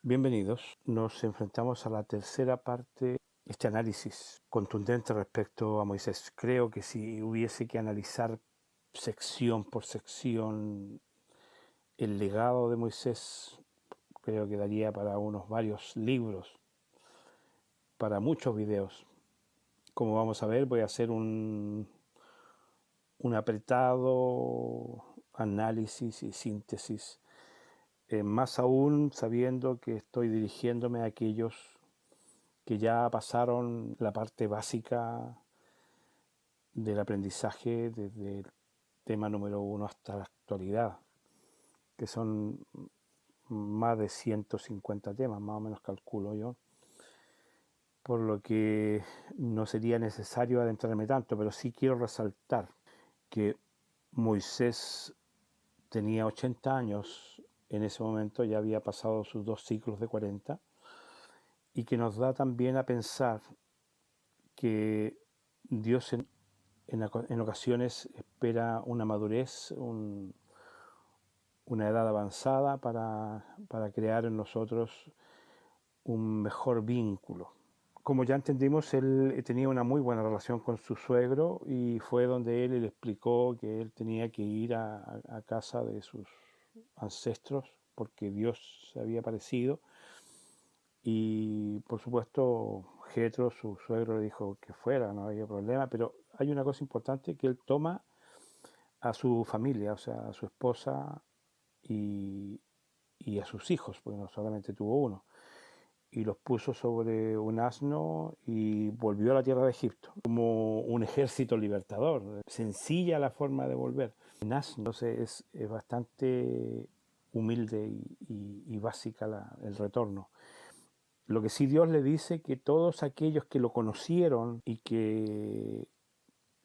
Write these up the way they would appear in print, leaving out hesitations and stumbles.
Bienvenidos. Nos enfrentamos a la tercera parte, este análisis contundente respecto a Moisés. Creo que si hubiese que analizar sección por sección el legado de Moisés, creo que daría para unos varios libros, para muchos videos. Como vamos a ver, voy a hacer un apretado análisis y síntesis, más aún sabiendo que estoy dirigiéndome a aquellos que ya pasaron la parte básica del aprendizaje desde el tema número 1 hasta la actualidad, que son más de 150 temas, más o menos calculo yo, por lo que no sería necesario adentrarme tanto, pero sí quiero resaltar que Moisés tenía 80 años en ese momento, ya había pasado sus 2 ciclos de 40, y que nos da también a pensar que Dios en ocasiones espera una madurez, una edad avanzada para crear en nosotros un mejor vínculo. Como ya entendimos, él tenía una muy buena relación con su suegro y fue donde él le explicó que él tenía que ir a casa de sus ancestros porque Dios se había aparecido. Y por supuesto, Jetro, su suegro, le dijo que fuera, no había problema, pero hay una cosa importante, que él toma a su familia, o sea, a su esposa y, y a sus hijos, porque no solamente tuvo uno, y los puso sobre un asno y volvió a la tierra de Egipto, como un ejército libertador. Sencilla la forma de volver. En asno, entonces es bastante humilde y básica el retorno. Lo que sí Dios le dice que todos aquellos que lo conocieron y que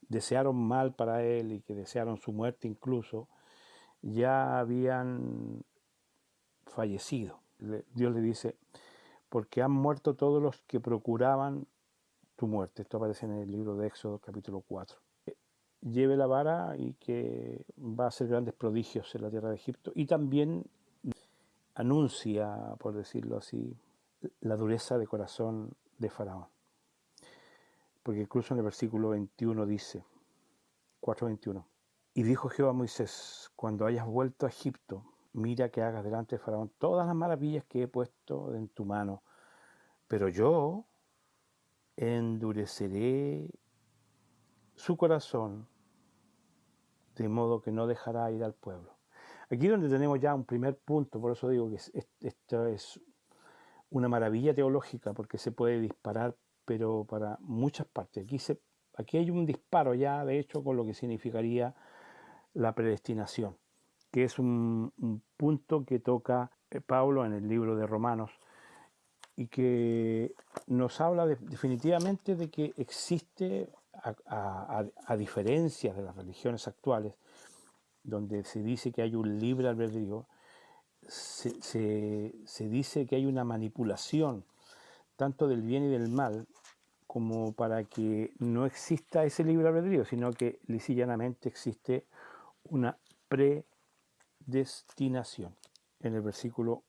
desearon mal para él y que desearon su muerte incluso, ya habían fallecido. Dios le dice, porque han muerto todos los que procuraban tu muerte. Esto aparece en el libro de Éxodo capítulo 4. Lleve la vara y que va a hacer grandes prodigios en la tierra de Egipto. Y también anuncia, por decirlo así, la dureza de corazón de Faraón. Porque incluso en el versículo 21 dice, 4:21, y dijo Jehová a Moisés, cuando hayas vuelto a Egipto, mira que hagas delante de Faraón todas las maravillas que he puesto en tu mano, pero yo endureceré su corazón, de modo que no dejará ir al pueblo. Aquí donde tenemos ya un primer punto, por eso digo que esto es una maravilla teológica, porque se puede disparar, pero para muchas partes. Aquí hay un disparo ya, de hecho, con lo que significaría la predestinación, que es un punto que toca Pablo en el libro de Romanos y que nos habla definitivamente de que existe, a diferencia de las religiones actuales, donde se dice que hay un libre albedrío, se dice que hay una manipulación tanto del bien y del mal, como para que no exista ese libre albedrío, sino que lisa y llanamente existe una predestinación. En el versículo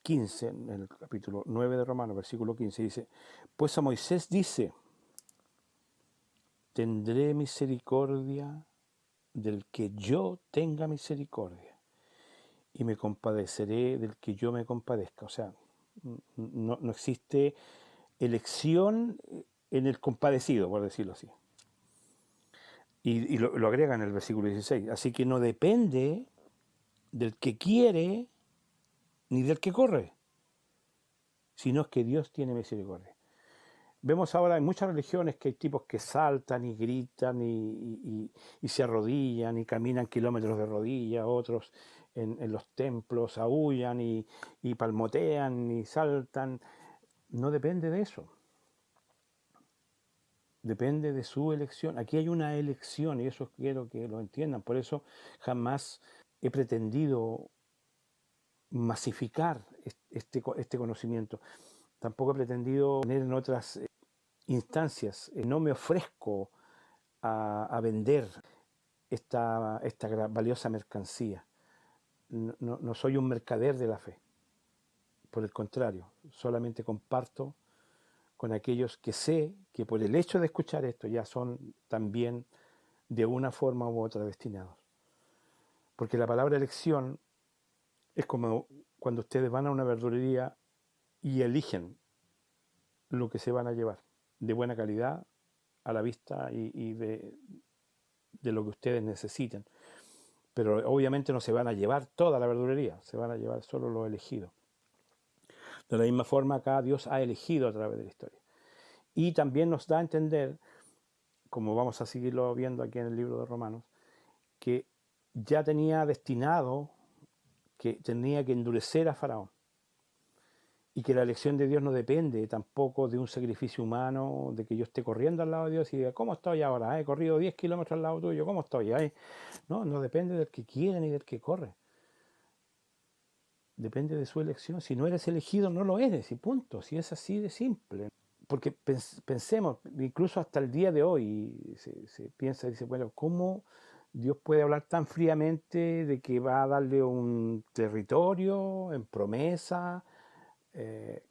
15, en el capítulo 9 de Romanos, versículo 15, dice, pues a Moisés dice, tendré misericordia del que yo tenga misericordia, y me compadeceré del que yo me compadezca. O sea, no existe elección en el compadecido, por decirlo así. Y lo agrega en el versículo 16. Así que no depende del que quiere ni del que corre, sino es que Dios tiene misericordia. Vemos ahora en muchas religiones que hay tipos que saltan y gritan y se arrodillan y caminan kilómetros de rodillas, otros en los templos aúllan y palmotean y saltan. No depende de eso. Depende de su elección. Aquí hay una elección y eso quiero que lo entiendan. Por eso jamás he pretendido masificar este conocimiento. Tampoco he pretendido tener en otras instancias. No me ofrezco a vender esta valiosa mercancía. No soy un mercader de la fe. Por el contrario, solamente comparto con aquellos que sé que por el hecho de escuchar esto ya son también de una forma u otra destinados. Porque la palabra elección es como cuando ustedes van a una verdulería y eligen lo que se van a llevar, de buena calidad, a la vista y de lo que ustedes necesiten. Pero obviamente no se van a llevar toda la verdulería, se van a llevar solo lo elegido. De la misma forma, acá Dios ha elegido a través de la historia. Y también nos da a entender, como vamos a seguirlo viendo aquí en el libro de Romanos, que ya tenía destinado que tenía que endurecer a Faraón. Y que la elección de Dios no depende tampoco de un sacrificio humano, de que yo esté corriendo al lado de Dios y diga, ¿cómo estoy ahora? He corrido 10 kilómetros al lado tuyo, ¿cómo estoy? No, no depende del que quiere ni del que corre. Depende de su elección. Si no eres elegido, no lo eres, y punto. Si es así de simple. Porque pensemos, incluso hasta el día de hoy, se piensa y dice, bueno, ¿cómo Dios puede hablar tan fríamente de que va a darle un territorio en promesa?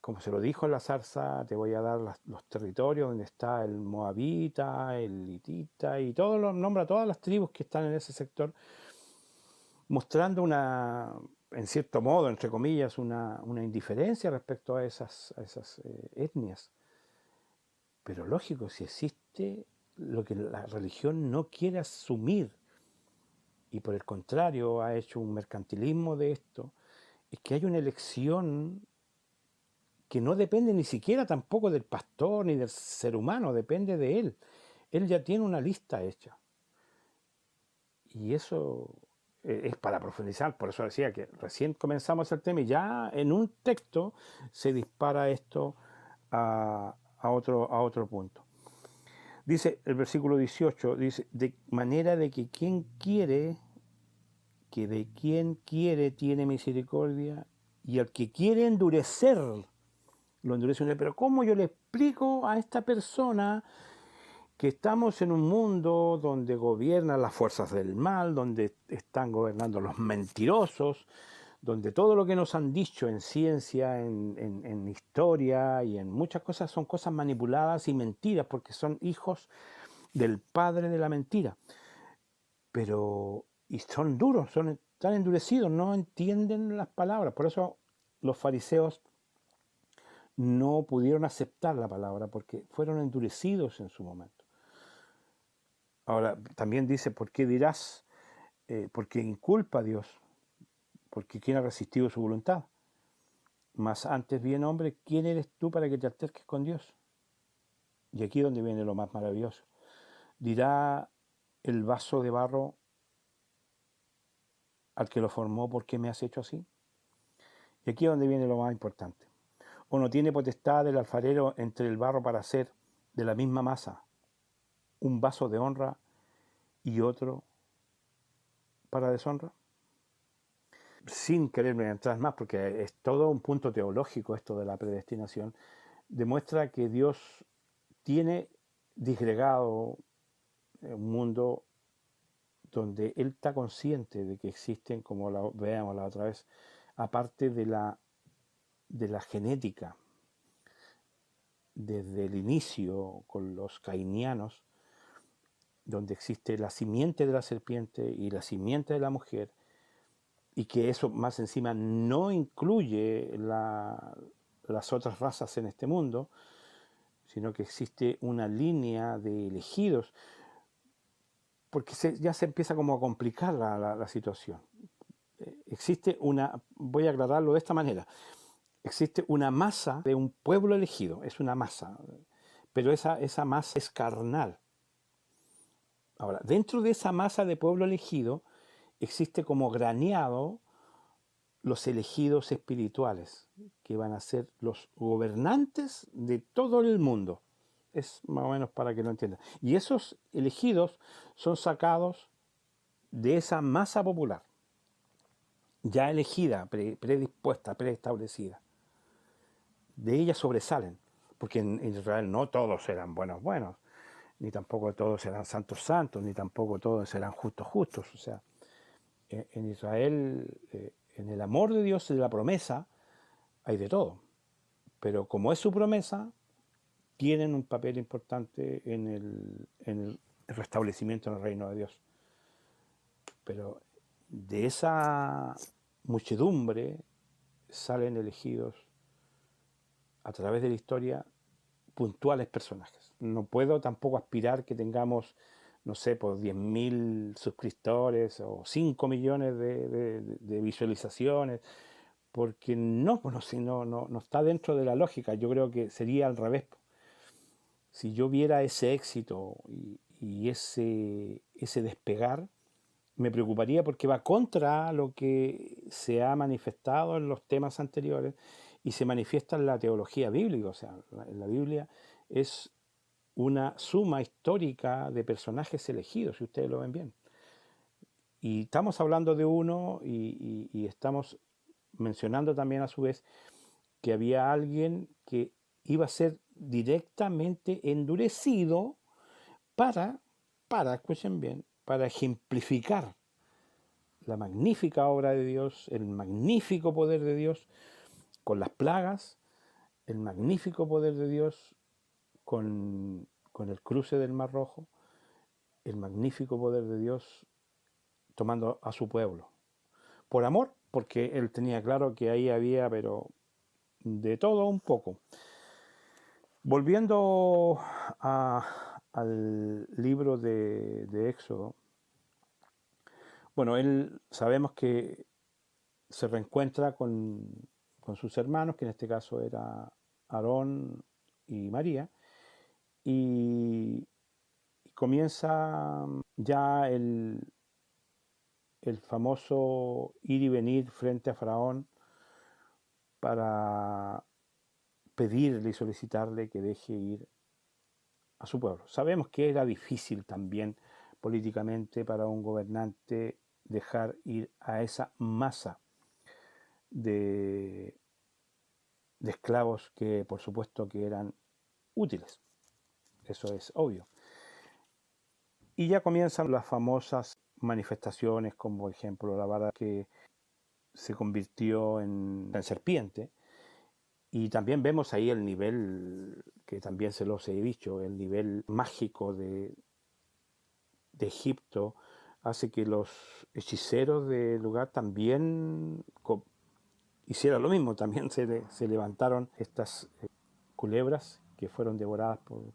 Como se lo dijo en la zarza, te voy a dar los territorios donde está el moabita, el hitita y todos los nombra a todas las tribus que están en ese sector, mostrando en cierto modo, entre comillas, una indiferencia respecto a esas etnias. Pero lógico, si existe lo que la religión no quiere asumir y por el contrario ha hecho un mercantilismo de esto, es que hay una elección que no depende ni siquiera tampoco del pastor ni del ser humano, depende de él. Él ya tiene una lista hecha. Y eso es para profundizar, por eso decía que recién comenzamos el tema y ya en un texto se dispara esto a otro punto. Dice el versículo 18, dice, de manera de que de quien quiere tiene misericordia, y al que quiere endurecer, lo endurece. Pero ¿cómo yo le explico a esta persona que estamos en un mundo donde gobiernan las fuerzas del mal, donde están gobernando los mentirosos, donde todo lo que nos han dicho en ciencia, en historia y en muchas cosas son cosas manipuladas y mentiras, porque son hijos del padre de la mentira? Y son duros, son tan endurecidos, no entienden las palabras. Por eso los fariseos no pudieron aceptar la palabra, porque fueron endurecidos en su momento. Ahora, también dice, ¿por qué dirás? Porque inculpa a Dios, porque ¿quién ha resistido su voluntad? Mas antes bien, hombre, ¿quién eres tú para que te alterques con Dios? Y aquí es donde viene lo más maravilloso. Dirá el vaso de barro al que lo formó, ¿por qué me has hecho así? Y aquí es donde viene lo más importante. ¿O no tiene potestad el alfarero entre el barro para hacer de la misma masa un vaso de honra y otro para deshonra? Sin quererme entrar más, porque es todo un punto teológico esto de la predestinación, demuestra que Dios tiene disgregado un mundo donde Él está consciente de que existen, como lo veamos la otra vez, aparte de la genética, desde el inicio con los cainianos, donde existe la simiente de la serpiente y la simiente de la mujer, y que eso más encima no incluye las otras razas en este mundo, sino que existe una línea de elegidos, porque ya se empieza como a complicar la situación. Existe voy a aclararlo de esta manera, existe una masa de un pueblo elegido, es una masa, pero esa masa es carnal. Ahora, dentro de esa masa de pueblo elegido existe como graneado los elegidos espirituales, que van a ser los gobernantes de todo el mundo. Es más o menos para que lo entiendan. Y esos elegidos son sacados de esa masa popular, ya elegida, predispuesta, preestablecida. De ella sobresalen, porque en Israel no todos eran buenos, ni tampoco todos eran santos, ni tampoco todos eran justos. O sea, en Israel, en el amor de Dios y de la promesa, hay de todo. Pero como es su promesa, tienen un papel importante en el restablecimiento del reino de Dios. Pero de esa muchedumbre salen elegidos a través de la historia puntuales personajes. No puedo tampoco aspirar que tengamos, no sé, por 10.000 suscriptores o 5 millones de visualizaciones, porque no, bueno, si no está dentro de la lógica. Yo creo que sería al revés. Si yo viera ese éxito y ese despegar, me preocuparía porque va contra lo que se ha manifestado en los temas anteriores y se manifiesta en la teología bíblica. O sea, en la Biblia es una suma histórica de personajes elegidos, si ustedes lo ven bien. Y estamos hablando de uno y estamos mencionando también a su vez que había alguien que iba a ser directamente endurecido para, escuchen bien, para ejemplificar la magnífica obra de Dios, el magnífico poder de Dios con las plagas, el magnífico poder de Dios con el cruce del Mar Rojo, el magnífico poder de Dios tomando a su pueblo. Por amor, porque él tenía claro que ahí había, pero de todo un poco. Volviendo al libro de Éxodo, bueno, él sabemos que se reencuentra con sus hermanos, que en este caso era Aarón y María, y comienza ya el famoso ir y venir frente a Faraón para pedirle y solicitarle que deje ir a su pueblo. Sabemos que era difícil también políticamente para un gobernante dejar ir a esa masa de esclavos que por supuesto que eran útiles. Eso es obvio. Y ya comienzan las famosas manifestaciones, como por ejemplo la vara que se convirtió en serpiente. Y también vemos ahí el nivel, que también se los he dicho, el nivel mágico de Egipto, hace que los hechiceros del lugar también hicieran lo mismo. También se levantaron estas culebras que fueron devoradas por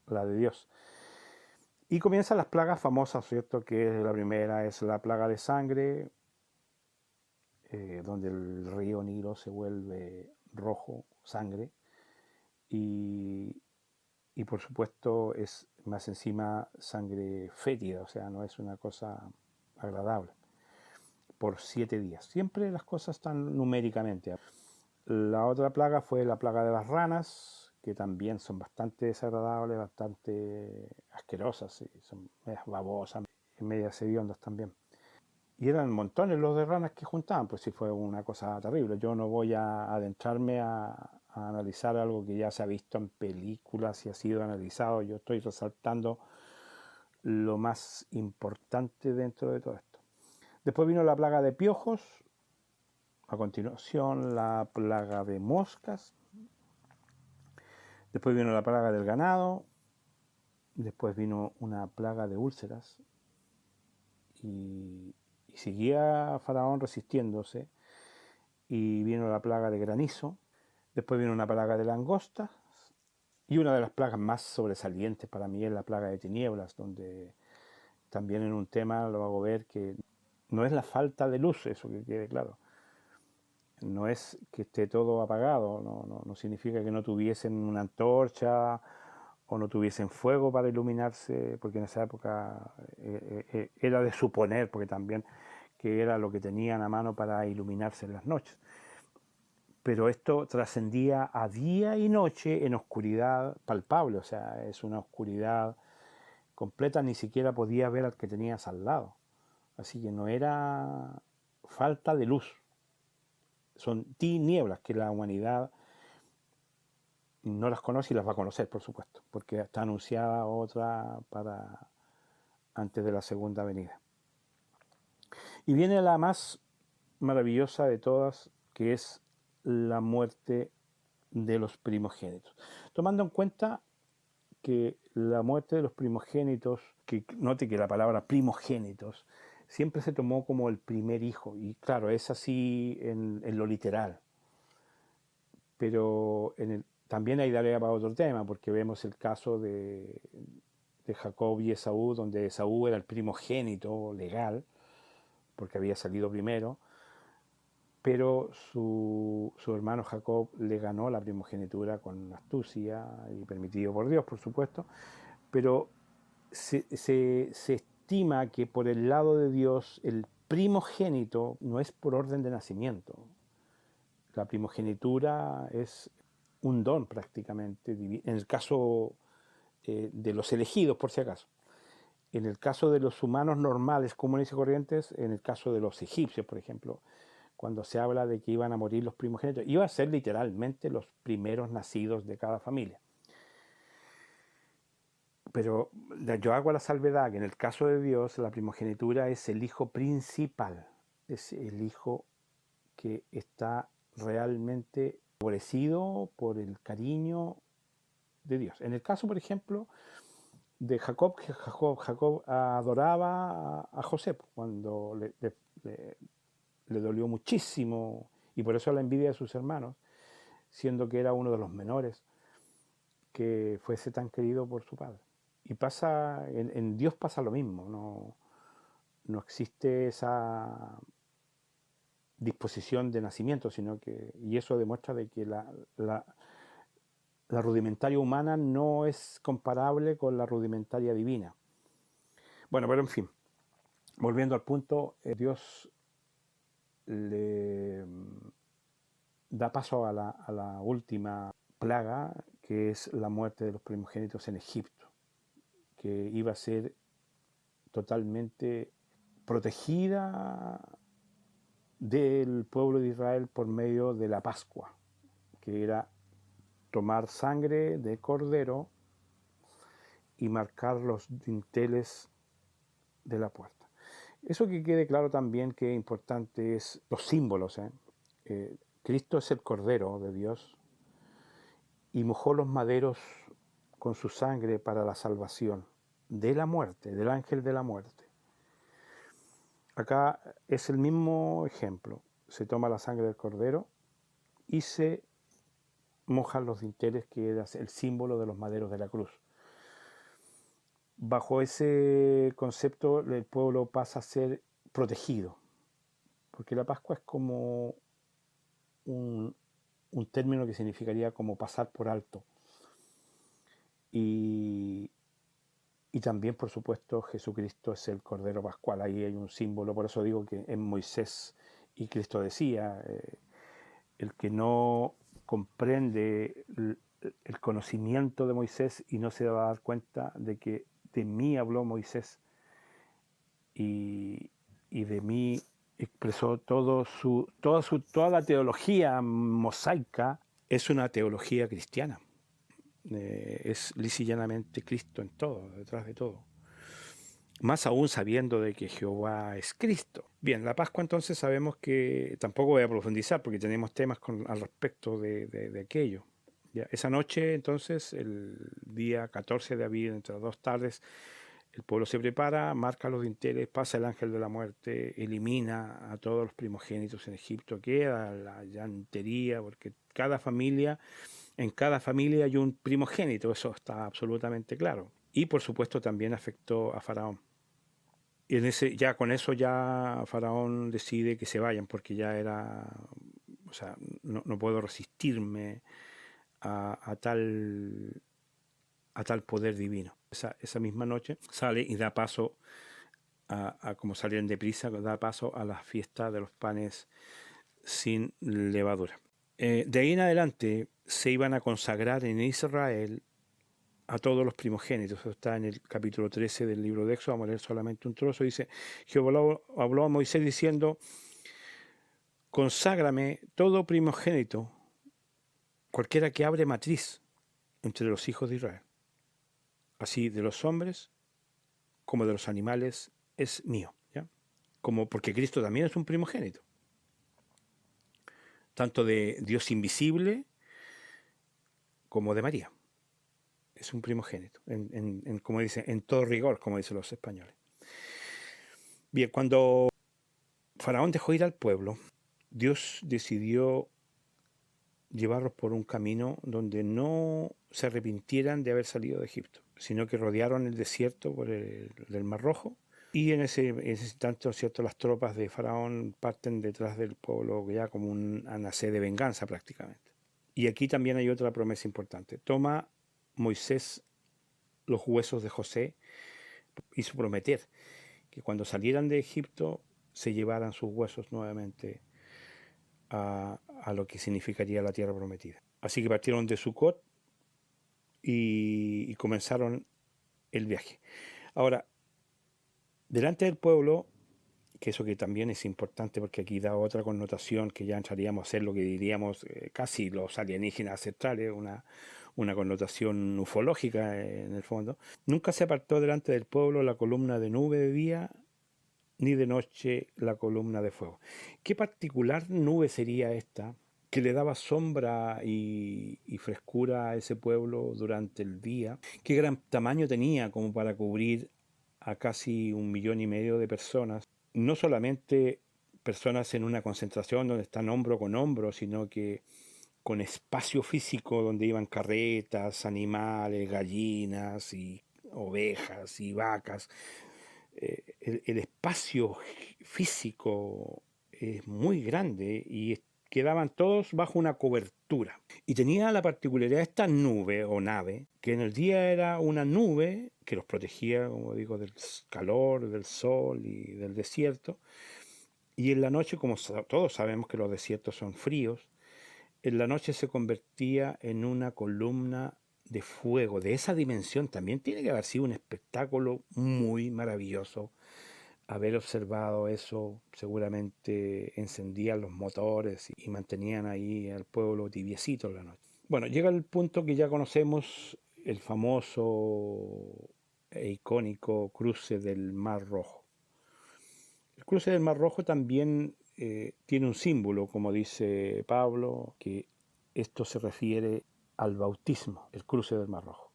la de Dios. Y comienzan las plagas famosas, ¿cierto? Que la primera es la plaga de sangre, donde el río Nilo se vuelve rojo, sangre, y por supuesto es más encima sangre fétida, o sea, no es una cosa agradable, por 7 días. Siempre las cosas están numéricamente. La otra plaga fue la plaga de las ranas, que también son bastante desagradables, bastante asquerosas, y son medias babosas, medias hediondas también. Y eran montones los de ranas que juntaban, pues sí fue una cosa terrible. Yo no voy a adentrarme a analizar algo que ya se ha visto en películas y ha sido analizado. Yo estoy resaltando lo más importante dentro de todo esto. Después vino la plaga de piojos, a continuación la plaga de moscas, después vino la plaga del ganado, después vino una plaga de úlceras y seguía Faraón resistiéndose, y vino la plaga de granizo, después vino una plaga de langostas, y una de las plagas más sobresalientes para mí es la plaga de tinieblas, donde también en un tema lo hago ver que no es la falta de luz, eso que quede claro. No es que esté todo apagado, no significa que no tuviesen una antorcha o no tuviesen fuego para iluminarse, porque en esa época era de suponer, porque también que era lo que tenían a mano para iluminarse en las noches. Pero esto trascendía a día y noche en oscuridad palpable, o sea, es una oscuridad completa, ni siquiera podía ver al que tenías al lado. Así que no era falta de luz, son tinieblas que la humanidad no las conoce y las va a conocer, por supuesto, porque está anunciada otra para antes de la segunda venida. Y viene la más maravillosa de todas, que es la muerte de los primogénitos. Tomando en cuenta que la muerte de los primogénitos, que note que la palabra primogénitos siempre se tomó como el primer hijo, y claro, es así en lo literal, pero también hay tarea para otro tema, porque vemos el caso de Jacob y Esaú, donde Esaú era el primogénito legal, porque había salido primero, pero su hermano Jacob le ganó la primogenitura con astucia y permitido por Dios, por supuesto, pero se estima que por el lado de Dios el primogénito no es por orden de nacimiento. La primogenitura es un don prácticamente, en el caso de los elegidos, por si acaso. En el caso de los humanos normales, comunes y corrientes, en el caso de los egipcios, por ejemplo, cuando se habla de que iban a morir los primogénitos, iba a ser literalmente los primeros nacidos de cada familia. Pero yo hago la salvedad que en el caso de Dios la primogenitura es el hijo principal, es el hijo que está realmente favorecido por el cariño de Dios. En el caso, por ejemplo, de Jacob, Jacob adoraba a José cuando le dolió muchísimo, y por eso la envidia de sus hermanos, siendo que era uno de los menores, que fuese tan querido por su padre. Y pasa, en Dios pasa lo mismo, no existe esa disposición de nacimiento, sino que, y eso demuestra de que la rudimentaria humana no es comparable con la rudimentaria divina. Bueno, pero en fin, volviendo al punto, Dios le da paso a la última plaga, que es la muerte de los primogénitos en Egipto, que iba a ser totalmente protegida del pueblo de Israel por medio de la Pascua, que era tomar sangre de cordero y marcar los dinteles de la puerta. Eso que quede claro también que importante es los símbolos. Cristo es el Cordero de Dios y mojó los maderos con su sangre para la salvación de la muerte, del ángel de la muerte. Acá es el mismo ejemplo. Se toma la sangre del Cordero y se mojan los dinteles, que era el símbolo de los maderos de la cruz. Bajo ese concepto el pueblo pasa a ser protegido, porque la Pascua es como un término que significaría como pasar por alto. Y también, por supuesto, Jesucristo es el Cordero Pascual. Ahí hay un símbolo, por eso digo que en Moisés y Cristo decía, el que no comprende el conocimiento de Moisés y no se va a dar cuenta de que de mí habló Moisés y de mí expresó toda la teología mosaica, es una teología cristiana. Es lisa y llanamente Cristo en todo, detrás de todo. Más aún sabiendo de que Jehová es Cristo. Bien, la Pascua entonces sabemos que tampoco voy a profundizar porque tenemos temas al respecto de aquello. Ya, esa noche entonces, el día 14 de abril, entre las 2 tardes, el pueblo se prepara, marca los dinteles, pasa el ángel de la muerte, elimina a todos los primogénitos en Egipto, queda la llantería, porque en cada familia hay un primogénito, eso está absolutamente claro. Y por supuesto también afectó a Faraón. Y ya con eso ya Faraón decide que se vayan, porque ya era, o sea, no puedo resistirme a tal poder divino. Esa misma noche sale y da paso como salieron deprisa, da paso a la fiesta de los panes sin levadura. De ahí en adelante se iban a consagrar en Israel a todos los primogénitos. Eso está en el capítulo 13 del libro de Éxodo. Vamos a leer solamente un trozo. Dice, Jehová habló a Moisés diciendo, conságrame todo primogénito, cualquiera que abre matriz entre los hijos de Israel. Así de los hombres como de los animales es mío. ¿Ya? Porque Cristo también es un primogénito. tanto de Dios invisible como de María. Es un primogénito, como dicen, en todo rigor, como dicen los españoles. Bien, cuando Faraón dejó ir al pueblo, Dios decidió llevarlos por un camino donde no se arrepintieran de haber salido de Egipto, sino que rodearon el desierto por del Mar Rojo, y en ese instante, ¿cierto?, las tropas de Faraón parten detrás del pueblo ya como una sed de venganza prácticamente. Y aquí también hay otra promesa importante. Toma Moisés los huesos de José, hizo prometer que cuando salieran de Egipto se llevaran sus huesos nuevamente a lo que significaría la tierra prometida. Así que partieron de Sucot y comenzaron el viaje. Ahora, delante del pueblo, que eso que también es importante porque aquí da otra connotación que ya entraríamos a ser lo que diríamos casi los alienígenas ancestrales, una connotación ufológica en el fondo. Nunca se apartó delante del pueblo la columna de nube de día, ni de noche la columna de fuego. ¿Qué particular nube sería esta que le daba sombra y frescura a ese pueblo durante el día? ¿Qué gran tamaño tenía como para cubrir a casi 1,5 millones de personas? No solamente personas en una concentración donde están hombro con hombro, sino que con espacio físico donde iban carretas, animales, gallinas y ovejas y vacas. El espacio físico es muy grande y quedaban todos bajo una cobertura. Y tenía la particularidad de esta nube o nave, que en el día era una nube que los protegía, como digo, del calor, del sol y del desierto. Y en la noche, como todos sabemos que los desiertos son fríos, en la noche se convertía en una columna de fuego de esa dimensión. También tiene que haber sido un espectáculo muy maravilloso. Haber observado eso, seguramente encendían los motores y mantenían ahí al pueblo tibiecito en la noche. Bueno, llega el punto que ya conocemos, el famoso e icónico cruce del Mar Rojo. El cruce del Mar Rojo también tiene un símbolo, como dice Pablo, que esto se refiere al bautismo, el cruce del Mar Rojo.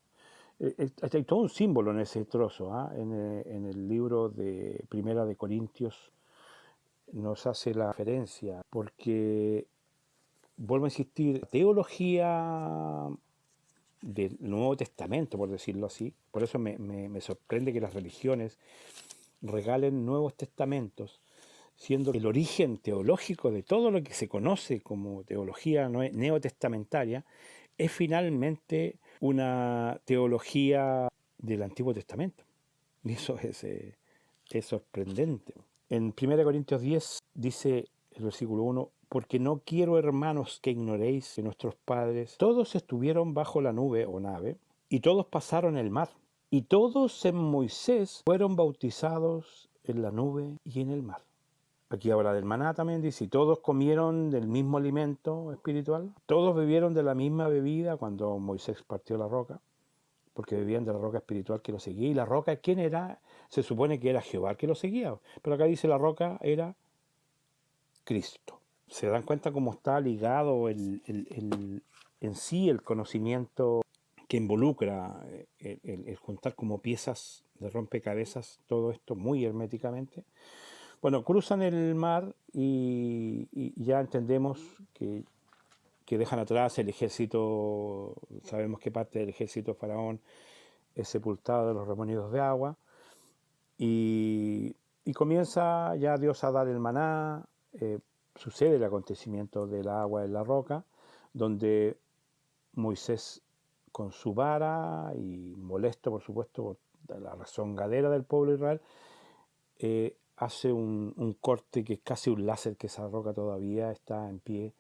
Hay todo un símbolo en ese trozo, en el libro de Primera de Corintios nos hace la referencia, porque, vuelvo a insistir, teología del Nuevo Testamento, por decirlo así, por eso me sorprende que las religiones regalen Nuevos Testamentos, siendo el origen teológico de todo lo que se conoce como teología neotestamentaria, es finalmente una teología del Antiguo Testamento. Y eso es sorprendente. En 1 Corintios 10 dice el versículo 1, porque no quiero, hermanos, que ignoréis que nuestros padres todos estuvieron bajo la nube o nave, y todos pasaron el mar, y todos en Moisés fueron bautizados en la nube y en el mar. Aquí habla del maná también, dice, y todos comieron del mismo alimento espiritual, todos bebieron de la misma bebida cuando Moisés partió la roca, porque bebían de la roca espiritual que lo seguía. ¿Y la roca quién era? Se supone que era Jehová que lo seguía, pero acá dice la roca era Cristo. ¿Se dan cuenta cómo está ligado en sí el conocimiento que involucra el juntar como piezas de rompecabezas todo esto muy herméticamente? Bueno, cruzan el mar y ya entendemos que dejan atrás el ejército. Sabemos que parte del ejército faraón es sepultado de los remolinos de agua, y comienza ya Dios a dar el maná. Sucede el acontecimiento del agua en la roca, donde Moisés, con su vara y molesto por supuesto por la rezongadera del pueblo de Israel, hace un corte que es casi un láser, que esa roca todavía está en pie,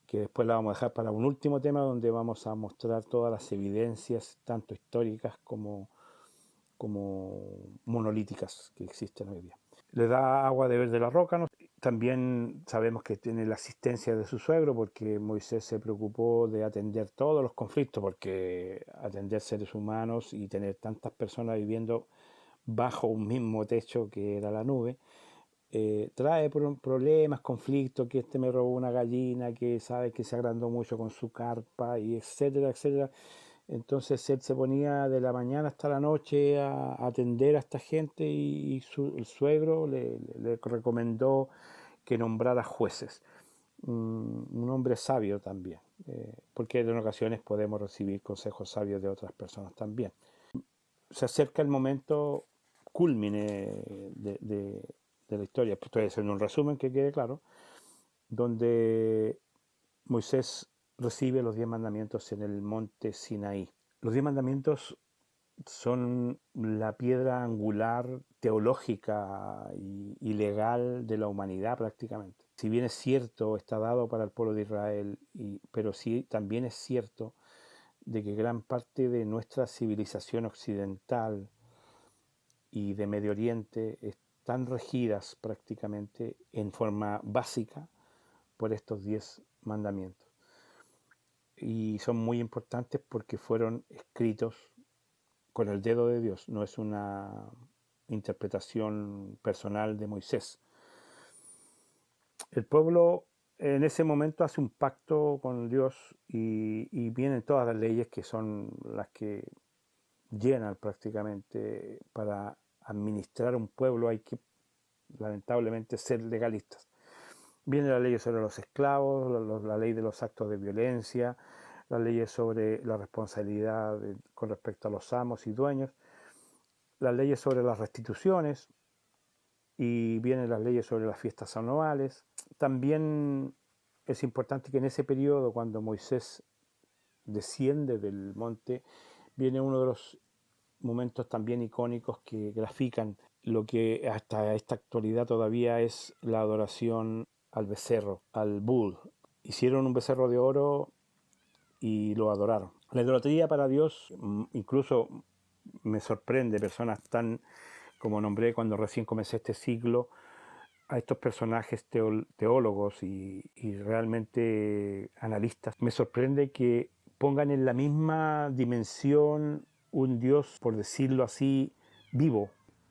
que después la vamos a dejar para un último tema donde vamos a mostrar todas las evidencias, tanto históricas como monolíticas, que existen hoy día. Le da agua de beber de la roca, ¿no? También sabemos que tiene la asistencia de su suegro, porque Moisés se preocupó de atender todos los conflictos, porque atender seres humanos y tener tantas personas viviendo bajo un mismo techo que era la nube, trae problemas, conflictos, que este me robó una gallina, que sabe que se agrandó mucho con su carpa, y etcétera, etcétera. Entonces él se ponía de la mañana hasta la noche a atender a esta gente y el suegro le recomendó que nombrara jueces. Un hombre sabio también, porque en ocasiones podemos recibir consejos sabios de otras personas también. Se acerca el momento cúlmine de la historia, estoy haciendo un resumen que quede claro, donde Moisés recibe los 10 mandamientos en el monte Sinaí. Los 10 mandamientos son la piedra angular teológica y legal de la humanidad prácticamente. Si bien es cierto, está dado para el pueblo de Israel, pero sí también es cierto de que gran parte de nuestra civilización occidental y de Medio Oriente están regidas prácticamente en forma básica por estos 10 mandamientos. Y son muy importantes porque fueron escritos con el dedo de Dios, no es una interpretación personal de Moisés. El pueblo en ese momento hace un pacto con Dios y vienen todas las leyes que son las que llenan prácticamente. Para administrar un pueblo hay que lamentablemente ser legalistas. Viene la ley sobre los esclavos, la ley de los actos de violencia, las leyes sobre la responsabilidad con respecto a los amos y dueños, las leyes sobre las restituciones, y vienen las leyes sobre las fiestas anuales. También es importante que en ese periodo, cuando Moisés desciende del monte, viene uno de los momentos también icónicos que grafican lo que hasta esta actualidad todavía es la adoración al becerro, al bull. Hicieron un becerro de oro y lo adoraron. La idolatría para Dios, incluso me sorprende personas tan, como nombré cuando recién comencé este siglo, a estos personajes teólogos y realmente analistas. Me sorprende que pongan en la misma dimensión un Dios, por decirlo así, vivo,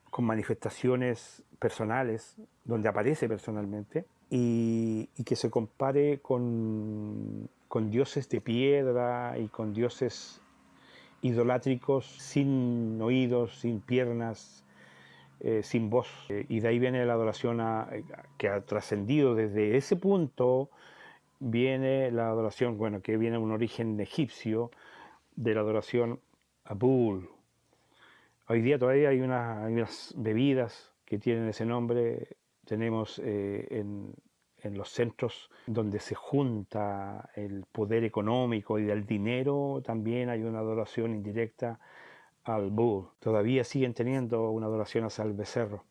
con manifestaciones personales, donde aparece personalmente, y que se compare con dioses de piedra y con dioses idolátricos sin oídos, sin piernas, sin voz. Y de ahí viene la adoración que ha trascendido desde ese punto. Viene la adoración, bueno, que viene de un origen egipcio, de la adoración a Bull. Hoy día todavía hay unas bebidas que tienen ese nombre. Tenemos en los centros donde se junta el poder económico y del dinero, también hay una adoración indirecta al bull. Todavía siguen teniendo una adoración hacia el becerro.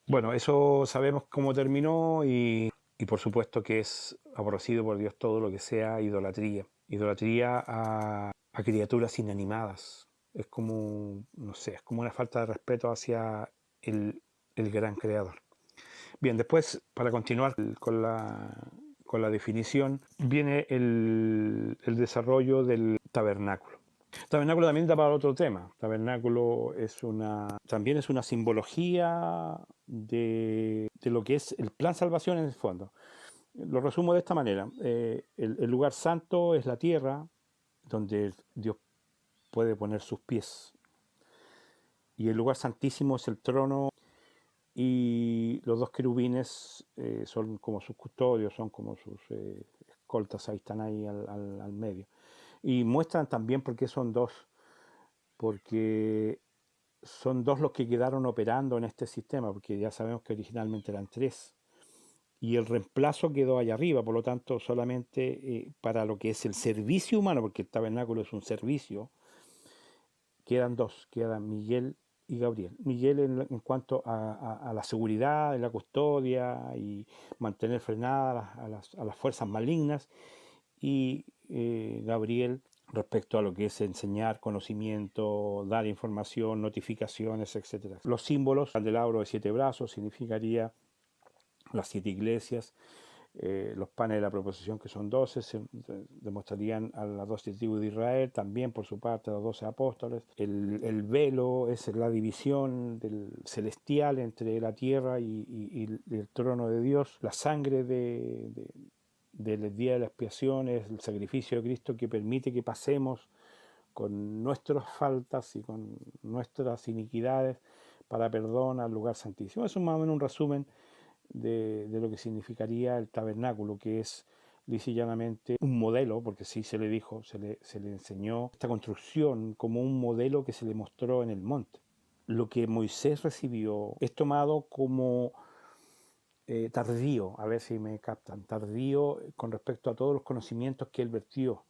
Bueno, eso sabemos cómo terminó y por supuesto que es aborrecido por Dios todo lo que sea idolatría. Idolatría a criaturas inanimadas. Es como, no sé, es como una falta de respeto hacia el gran creador. Bien, después, para continuar con la definición, viene el desarrollo del tabernáculo. Tabernáculo también da para otro tema. Tabernáculo también es una simbología de lo que es el plan salvación en el fondo. Lo resumo de esta manera. El lugar santo es la tierra donde Dios puede poner sus pies. Y el lugar santísimo es el trono, y los dos querubines son como sus custodios, son como sus escoltas, ahí están ahí al medio. Y muestran también por qué son dos, porque son dos los que quedaron operando en este sistema, porque ya sabemos que originalmente eran tres. Y el reemplazo quedó allá arriba, por lo tanto, solamente para lo que es el servicio humano, porque el tabernáculo es un servicio, quedan dos, quedan Miguel y Gabriel. Miguel en cuanto a la seguridad, la custodia y mantener frenadas a las fuerzas malignas, y Gabriel respecto a lo que es enseñar conocimiento, dar información, notificaciones, etc. Los símbolos, el candelabro de 7 brazos significaría las 7 iglesias, Los panes de la proposición, que son 12, demostrarían a las 12 tribus de Israel, también por su parte a los 12 apóstoles. El velo es la división del celestial entre la tierra y el trono de Dios. La sangre del día de la expiación es el sacrificio de Cristo que permite que pasemos con nuestras faltas y con nuestras iniquidades para perdón al lugar santísimo. Es más o menos un resumen de lo que significaría el tabernáculo, que es lisa y llanamente un modelo, porque sí se le dijo, se le enseñó esta construcción como un modelo que se le mostró en el monte. Lo que Moisés recibió es tomado como tardío, a ver si me captan, tardío con respecto a todos los conocimientos que él vertió.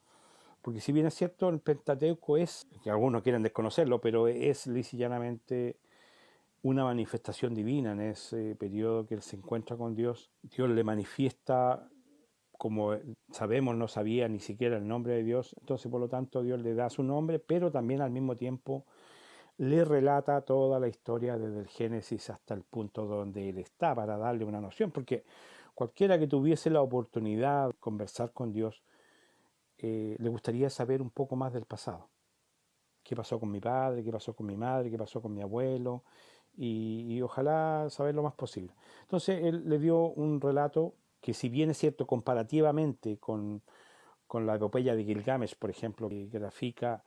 Porque si bien es cierto, el Pentateuco es, que algunos quieren desconocerlo, pero es lisa y llanamente una manifestación divina en ese periodo que él se encuentra con Dios. Dios le manifiesta, como sabemos, no sabía ni siquiera el nombre de Dios, entonces por lo tanto Dios le da su nombre, pero también al mismo tiempo le relata toda la historia desde el Génesis hasta el punto donde él está, para darle una noción, porque cualquiera que tuviese la oportunidad de conversar con Dios, le gustaría saber un poco más del pasado. ¿Qué pasó con mi padre? ¿Qué pasó con mi madre? ¿Qué pasó con mi abuelo? Y ojalá saber lo más posible. Entonces él le dio un relato que, si bien es cierto comparativamente con la epopeya de Gilgamesh, por ejemplo, que grafica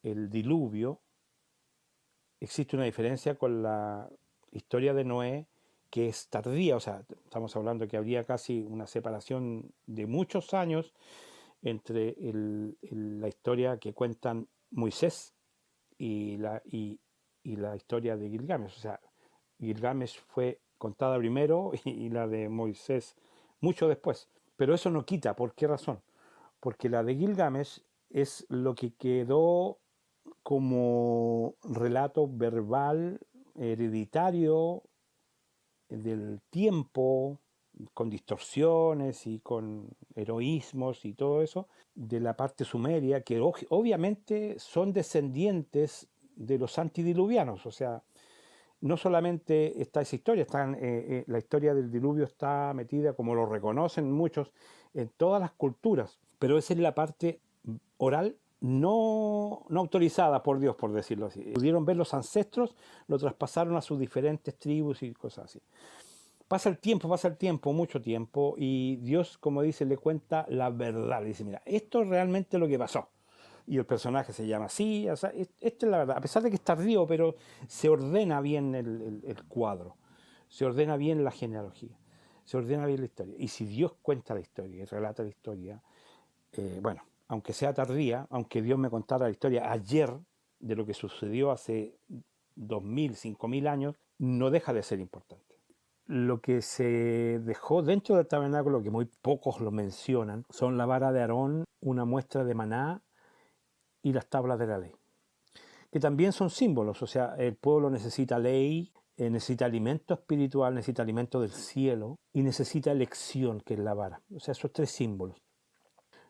el diluvio, existe una diferencia con la historia de Noé, que es tardía. O sea, estamos hablando que habría casi una separación de muchos años entre la historia que cuentan Moisés y la historia de Gilgamesh. O sea, Gilgamesh fue contada primero y la de Moisés mucho después. Pero eso no quita. ¿Por qué razón? Porque la de Gilgamesh es lo que quedó como relato verbal hereditario del tiempo, con distorsiones y con heroísmos y todo eso, de la parte sumeria, que obviamente son descendientes de los antidiluvianos. O sea, no solamente está esa historia, la historia del diluvio está metida, como lo reconocen muchos, en todas las culturas, pero esa es la parte oral no autorizada por Dios, por decirlo así. Pudieron ver los ancestros, lo traspasaron a sus diferentes tribus y cosas así. Pasa el tiempo, mucho tiempo, y Dios, como dice, le cuenta la verdad. Le dice, mira, esto es realmente lo que pasó. Y el personaje se llama así, o sea, esta es la verdad. A pesar de que es tardío, pero se ordena bien el cuadro, se ordena bien la genealogía, se ordena bien la historia. Y si Dios cuenta la historia y relata la historia, bueno, aunque sea tardía, aunque Dios me contara la historia ayer de lo que sucedió hace 2000, 5000 años, no deja de ser importante. Lo que se dejó dentro del tabernáculo, que muy pocos lo mencionan, son la vara de Aarón, una muestra de maná y las tablas de la ley, que también son símbolos. O sea, el pueblo necesita ley, necesita alimento espiritual, necesita alimento del cielo y necesita elección, que es la vara. O sea, esos tres símbolos.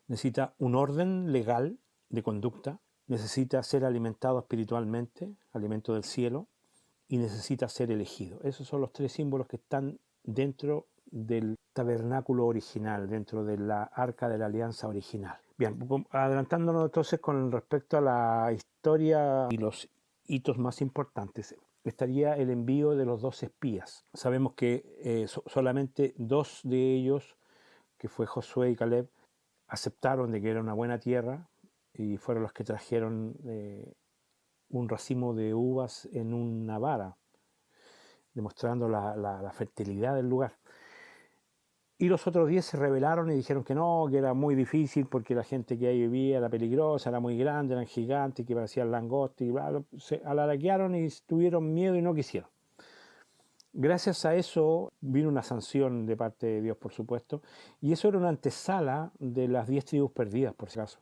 Necesita un orden legal de conducta, necesita ser alimentado espiritualmente, alimento del cielo, y necesita ser elegido. Esos son los tres símbolos que están dentro del tabernáculo original, dentro de la arca de la alianza original. Bien, adelantándonos entonces con respecto a la historia y los hitos más importantes, estaría el envío de los 2 espías. Sabemos que solamente 2 de ellos, que fue Josué y Caleb, aceptaron de que era una buena tierra y fueron los que trajeron un racimo de uvas en una vara, demostrando la fertilidad del lugar. Y los otros 10 se rebelaron y dijeron que no, que era muy difícil porque la gente que ahí vivía era peligrosa, era muy grande, eran gigantes, que parecían langostas, y bla, se alaraquearon y tuvieron miedo y no quisieron. Gracias a eso vino una sanción de parte de Dios, por supuesto, y eso era una antesala de las 10 tribus perdidas, por si acaso.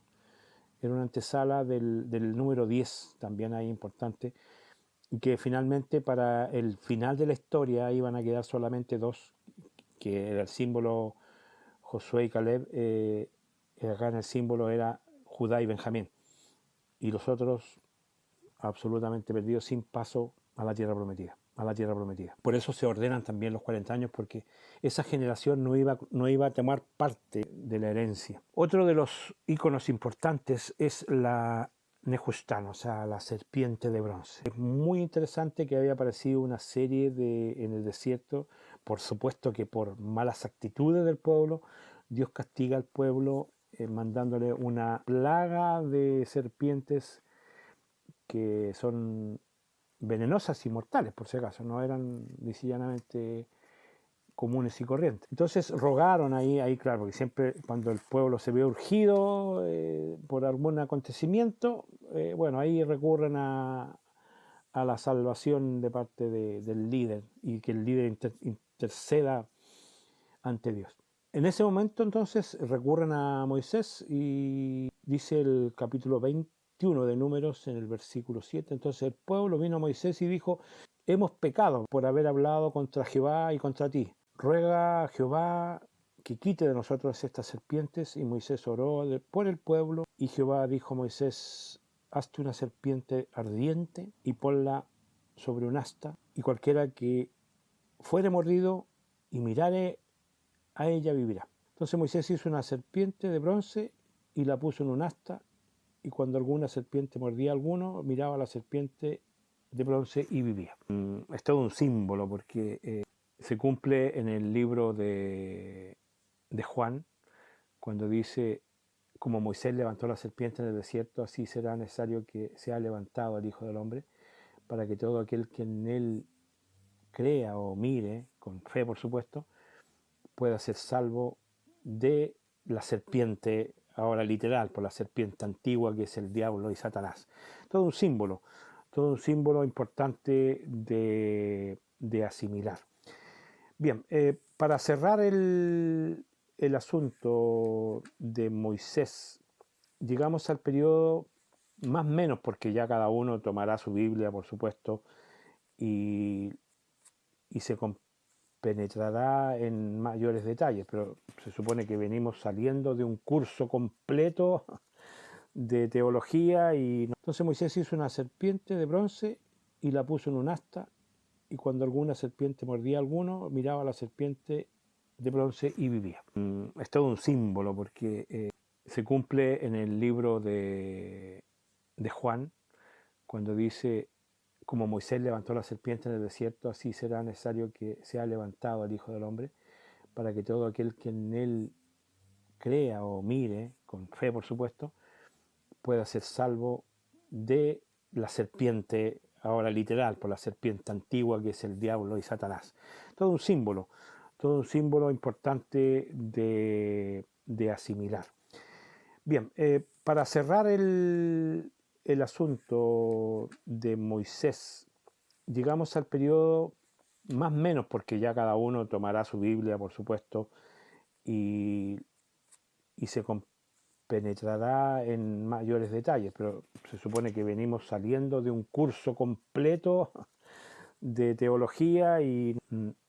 Era una antesala del número 10, también ahí importante, y que finalmente para el final de la historia iban a quedar solamente 2, que era el símbolo Josué y Caleb. Acá en el símbolo era Judá y Benjamín, y los otros absolutamente perdidos, sin paso a la tierra prometida. a la tierra prometida. Por eso se ordenan también los 40 años, porque esa generación no iba a tomar parte de la herencia. Otro de los íconos importantes es la Nehushtan, o sea, la serpiente de bronce. Es muy interesante que haya aparecido una serie en el desierto. Por supuesto que por malas actitudes del pueblo, Dios castiga al pueblo mandándole una plaga de serpientes que son venenosas y mortales, por si acaso, no eran llanamente comunes y corrientes. Entonces rogaron ahí claro, porque siempre cuando el pueblo se ve urgido por algún acontecimiento, bueno, ahí recurren a la salvación de parte del líder y que el líder interceda ante Dios. En ese momento entonces recurren a Moisés y dice el capítulo 21 de Números en el versículo 7, entonces el pueblo vino a Moisés y dijo: hemos pecado por haber hablado contra Jehová y contra ti. Ruega a Jehová que quite de nosotros estas serpientes. Y Moisés oró por el pueblo, y Jehová dijo a Moisés: hazte una serpiente ardiente y ponla sobre un asta, y cualquiera que fuere mordido y mirare a ella vivirá. Entonces Moisés hizo una serpiente de bronce y la puso en un asta, y cuando alguna serpiente mordía a alguno, miraba a la serpiente de bronce y vivía. Es todo un símbolo, porque se cumple en el libro de Juan, cuando dice: como Moisés levantó la serpiente en el desierto, así será necesario que sea levantado el Hijo del Hombre, para que todo aquel que en él crea o mire, con fe por supuesto, pueda ser salvo de la serpiente, ahora literal, por la serpiente antigua que es el diablo y Satanás. Todo un símbolo importante de asimilar. Bien, para cerrar el asunto de Moisés, llegamos al periodo más o menos, porque ya cada uno tomará su Biblia, por supuesto, y se penetrará en mayores detalles, pero se supone que venimos saliendo de un curso completo de teología, y entonces Moisés hizo una serpiente de bronce y la puso en un asta, y cuando alguna serpiente mordía a alguno, miraba a la serpiente de bronce y vivía. Es todo un símbolo, porque se cumple en el libro de Juan, cuando dice: como Moisés levantó la serpiente en el desierto, así será necesario que sea levantado el Hijo del Hombre, para que todo aquel que en él crea o mire, con fe por supuesto, pueda ser salvo de la serpiente, ahora literal, por la serpiente antigua que es el diablo y Satanás. Todo un símbolo importante de asimilar. Bien, para cerrar el asunto de Moisés, llegamos al periodo más o menos, porque ya cada uno tomará su Biblia, por supuesto, y se penetrará en mayores detalles, pero se supone que venimos saliendo de un curso completo de teología y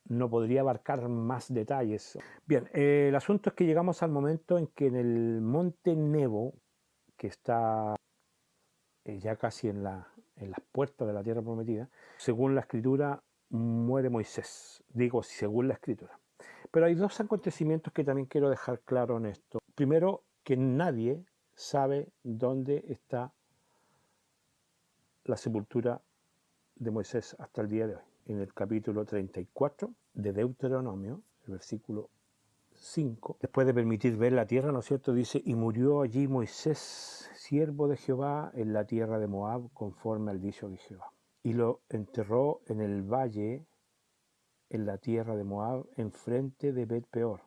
no podría abarcar más detalles. Bien, el asunto es que llegamos al momento en que en el monte Nebo, que está ya casi en las puertas de la tierra prometida, según la escritura, muere Moisés. Digo, según la escritura. Pero hay dos acontecimientos que también quiero dejar claro en esto. Primero, que nadie sabe dónde está la sepultura de Moisés hasta el día de hoy. En el capítulo 34 de Deuteronomio, el versículo 5, después de permitir ver la tierra, ¿no es cierto?, dice: y murió allí Moisés, siervo de Jehová, en la tierra de Moab, conforme al dicho de Jehová. Y lo enterró en el valle, en la tierra de Moab, enfrente de Bet-peor.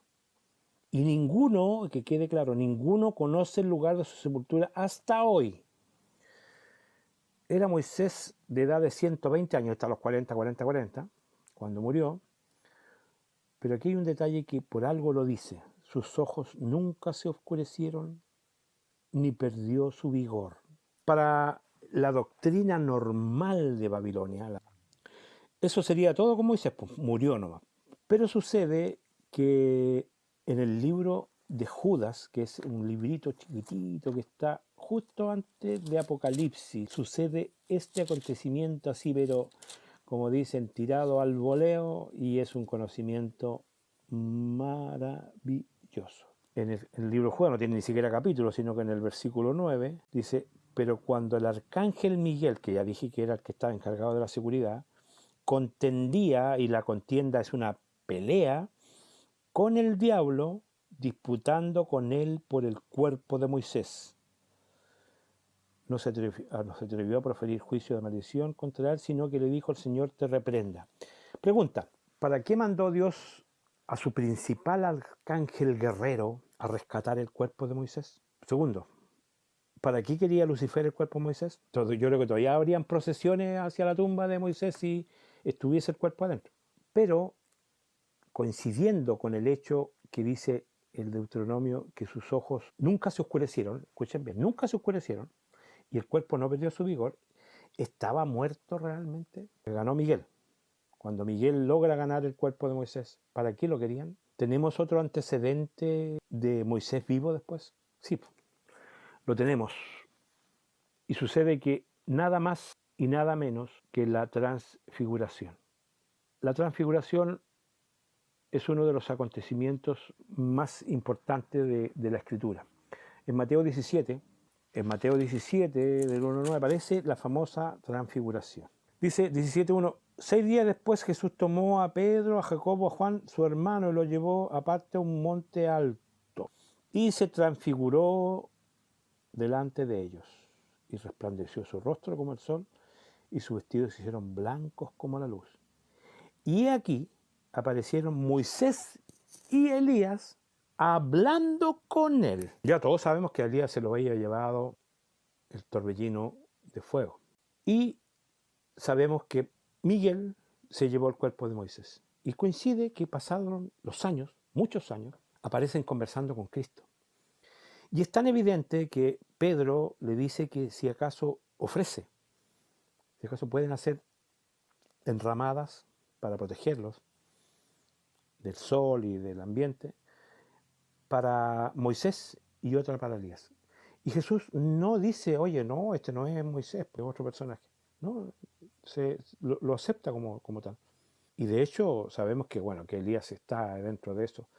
Y ninguno, que quede claro, ninguno conoce el lugar de su sepultura hasta hoy. Era Moisés de edad de 120 años, hasta los 40, cuando murió. Pero aquí hay un detalle que por algo lo dice: sus ojos nunca se oscurecieron, ni perdió su vigor. Para la doctrina normal de Babilonia, eso sería todo como Moisés, pues murió nomás. Pero sucede que en el libro de Judas, que es un librito chiquitito que está justo antes de Apocalipsis, sucede este acontecimiento así, pero como dicen, tirado al voleo, y es un conocimiento maravilloso. En el libro de Juan no tiene ni siquiera capítulo, sino que en el versículo 9 dice: pero cuando el arcángel Miguel, que ya dije que era el que estaba encargado de la seguridad, contendía, y la contienda es una pelea, con el diablo, disputando con él por el cuerpo de Moisés. No se atrevió a proferir juicio de maldición contra él, sino que le dijo: el Señor te reprenda. Pregunta: ¿para qué mandó Dios a su principal arcángel guerrero a rescatar el cuerpo de Moisés? Segundo, ¿para qué quería Lucifer el cuerpo de Moisés? Entonces, yo creo que todavía habrían procesiones hacia la tumba de Moisés si estuviese el cuerpo adentro. Pero coincidiendo con el hecho que dice el Deuteronomio, que sus ojos nunca se oscurecieron, escuchen bien, nunca se oscurecieron, y el cuerpo no perdió su vigor, ¿estaba muerto realmente? Ganó Miguel. Cuando Miguel logra ganar el cuerpo de Moisés, ¿para qué lo querían? ¿Tenemos otro antecedente de Moisés vivo después? Sí, lo tenemos. Y sucede que nada más y nada menos que la transfiguración. La transfiguración es uno de los acontecimientos más importantes de la Escritura. En Mateo 17, del 1 al 9, aparece la famosa transfiguración. Dice 17:1: 6 días después Jesús tomó a Pedro, a Jacobo, a Juan, su hermano, y lo llevó aparte a un monte alto, y se transfiguró delante de ellos, y resplandeció su rostro como el sol, y sus vestidos se hicieron blancos como la luz. Y aquí aparecieron Moisés y Elías hablando con él. Ya todos sabemos que a Elías se lo había llevado el torbellino de fuego. Y sabemos que Miguel se llevó el cuerpo de Moisés. Y coincide que pasaron los años, muchos años, aparecen conversando con Cristo. Y es tan evidente que Pedro le dice que si acaso ofrece, si acaso pueden hacer enramadas para protegerlos del sol y del ambiente, para Moisés y otra para Elías. Y Jesús no dice: oye, no, este no es Moisés, es otro personaje. No, lo acepta como tal. Y de hecho sabemos que, bueno, que Elías está dentro de eso.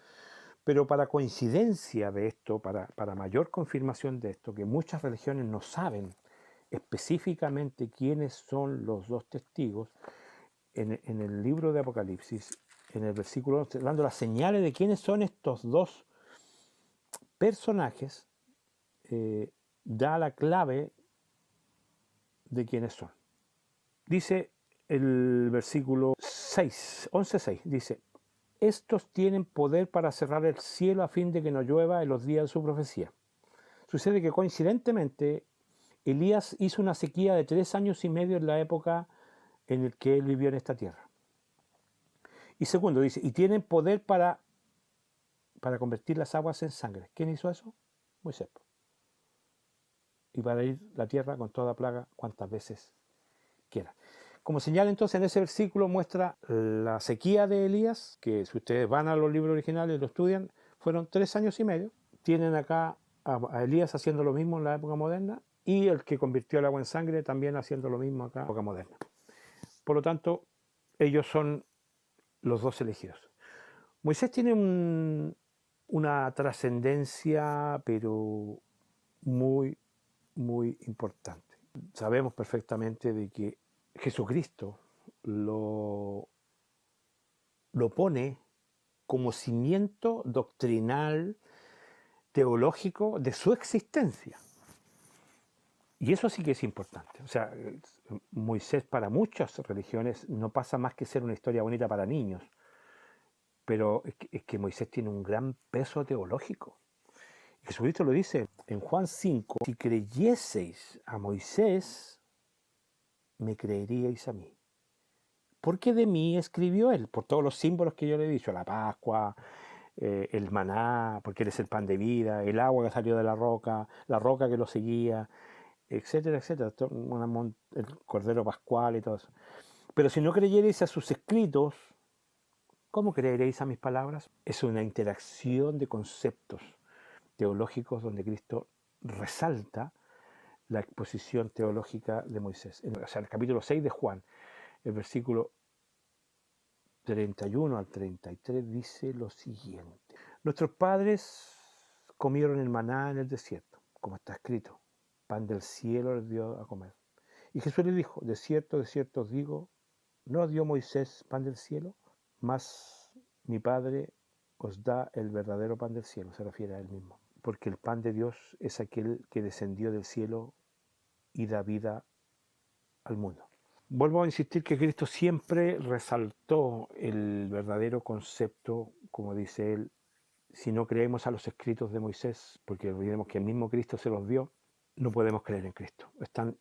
Pero para coincidencia de esto, para mayor confirmación de esto, que muchas religiones no saben específicamente quiénes son los dos testigos, en el libro de Apocalipsis, en el versículo 11, dando las señales de quiénes son estos dos personajes, da la clave de quiénes son. Dice el versículo 6, 11:6, dice: estos tienen poder para cerrar el cielo a fin de que no llueva en los días de su profecía. Sucede que coincidentemente Elías hizo una sequía de 3 años y medio en la época en la que él vivió en esta tierra. Y segundo, dice: y tienen poder para convertir las aguas en sangre. ¿Quién hizo eso? Moisés. Y para ir la tierra con toda plaga cuantas veces quiera. Como señala entonces, en ese versículo muestra la sequía de Elías, que si ustedes van a los libros originales y lo estudian, fueron 3 años y medio. Tienen acá a Elías haciendo lo mismo en la época moderna, y el que convirtió el agua en sangre también haciendo lo mismo acá en la época moderna. Por lo tanto, ellos son los dos elegidos. Moisés tiene una trascendencia, pero muy, muy importante. Sabemos perfectamente de que Jesucristo lo pone como cimiento doctrinal, teológico de su existencia. Y eso sí que es importante. O sea, Moisés para muchas religiones no pasa más que ser una historia bonita para niños, pero es que Moisés tiene un gran peso teológico. Jesucristo lo dice en Juan 5: si creyeseis a Moisés, me creeríais a mí. Porque de mí escribió él, por todos los símbolos que yo le he dicho: la Pascua, el maná, porque eres el pan de vida, el agua que salió de la roca que lo seguía, etcétera, etcétera, el Cordero Pascual y todo eso. Pero si no creyereis a sus escritos, ¿cómo creeréis a mis palabras? Es una interacción de conceptos teológicos donde Cristo resalta la exposición teológica de Moisés. O sea, el capítulo 6 de Juan, El versículo 31 al 33 dice lo siguiente. Nuestros padres comieron el maná en el desierto, como está escrito. Pan del cielo les dio a comer. Y Jesús les dijo, de cierto os digo, ¿no dio Moisés pan del cielo? Mas mi Padre os da el verdadero pan del cielo, se refiere a él mismo. Porque el pan de Dios es aquel que descendió del cielo y da vida al mundo. Vuelvo a insistir que Cristo siempre resaltó el verdadero concepto, como dice él, si no creemos a los escritos de Moisés, porque olvidemos que el mismo Cristo se los dio, no podemos creer en Cristo. Están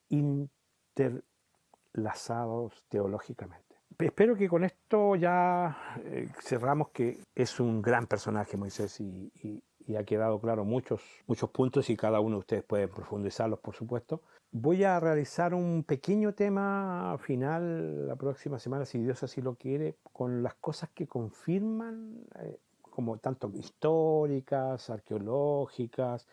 interlazados teológicamente. Espero que con esto ya cerramos que es un gran personaje Moisés y ha quedado claro muchos puntos y cada uno de ustedes puede profundizarlos, por supuesto. Voy a realizar un pequeño tema final la próxima semana, si Dios así lo quiere, con las cosas que confirman, como tanto históricas, arqueológicas,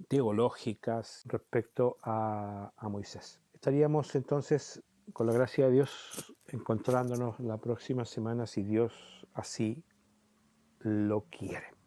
teológicas, respecto a Moisés. Estaríamos entonces, con la gracia de Dios, encontrándonos la próxima semana, si Dios así lo quiere.